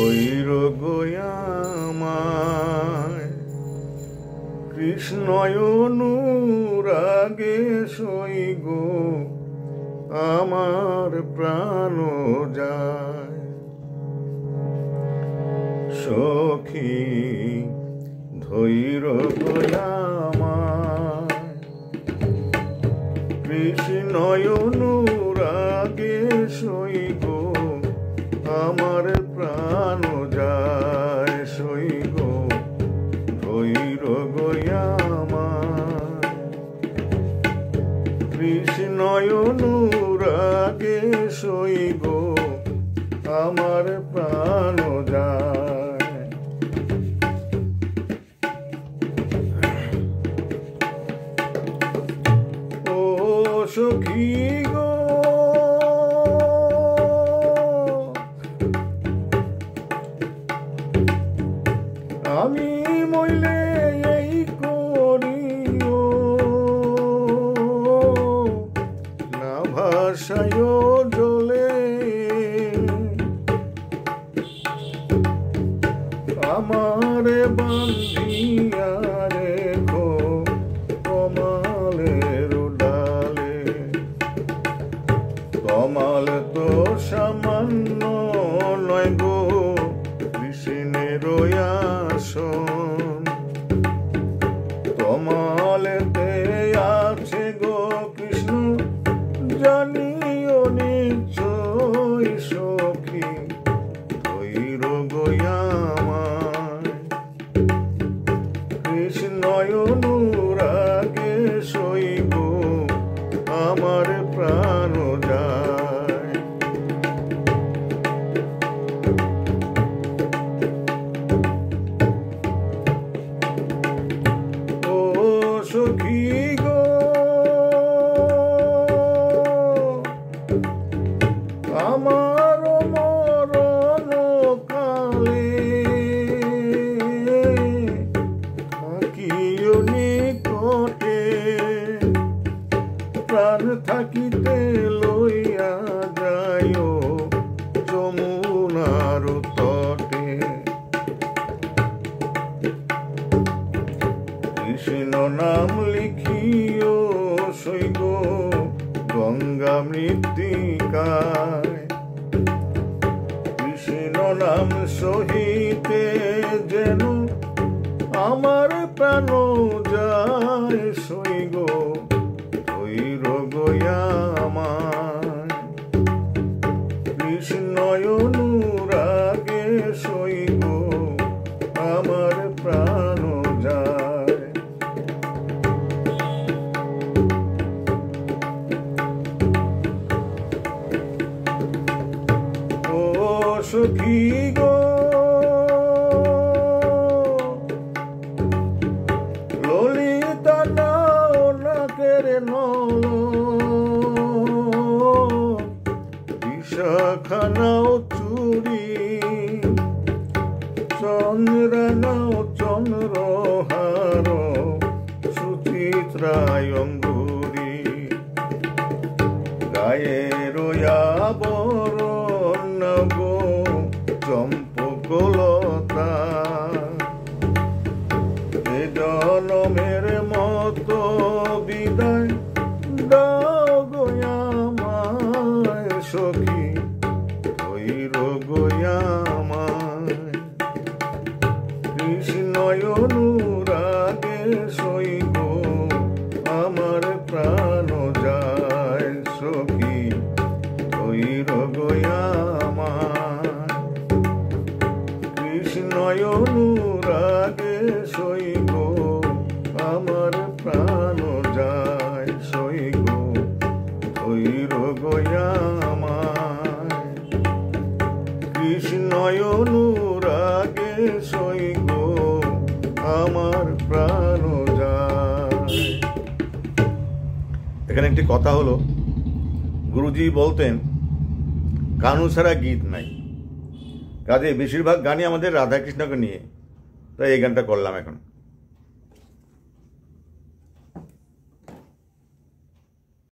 ধৈর গোয়ামায় কৃষ্ণয় অনুরাগে সইগ আমার প্রাণ যায়। সখী ধৈর গোয়ামায় কৃষ্ণয় অনুরাগে সইগ আমার প্রাণ যায়। সইগ ধৈর গোয়ামায় কৃষ্ণয় অনুরাগে সইগ আমার প্রাণ যায়। ও সখী গো আমি মইলে এই করিও না ভাষায় জলে আমারে বান্ধিয়া রেখো কমালের ডালে। কমাল তো সামান্য নয় গো কৃষ্ণের আসন। কমালেতে আছে গো কৃষ্ণ জানিও নিশ্চয়। সখী ধৈর গোয়ামায় কৃষ্ণয় অনুরাগে সইগ আমার প্রাণ যায়। ও সখী গো আমার মরণ কালে থাকিও নিকটে প্রাণ থাকিতে লইয়া যাইও যমুনার তটে। কৃষ্ণ নাম লিখিও সইগ গঙ্গা মৃত্তিকায়। কৃষ্ণ নাম সহিতে যেন আমার প্রাণ যায়। সইগ ধৈর গোয়ামায় কৃষ্ণয় অনুরাগে সইগ আমার প্রাণ যায়। ও সখী গো ললিতা নাও নাকের নল বিশাখা নাও চুরি চন্দ্রা নাও চন্দ্রহার সুচিত্রায় অঙ্গুরি। গায়ে আবরণ গো চম্পকলতা। এ জনমের মতো বিদায় দাও গোয়ামায়। সখী ধৈর গোয়ামায় কৃষ্ণয় অনুরাগে সইগ আমার প্রাণ যায়। সখী ধৈর গোয়ামায় কৃষ্ণয় অনুরাগে সইগ আমার প্রাণ যায়। সইগ ধৈর গোয়ামায় কৃষ্ণয় অনুরাগে সইগ আমার প্রাণ যায়। এখানে একটি কথা হলো, গুরুজি বলতেন কানু ছাড়া গীত নাই। কাজে বেশিরভাগ গানই আমাদের রাধাকৃষ্ণকে নিয়ে, তাই এই গানটা করলাম এখন।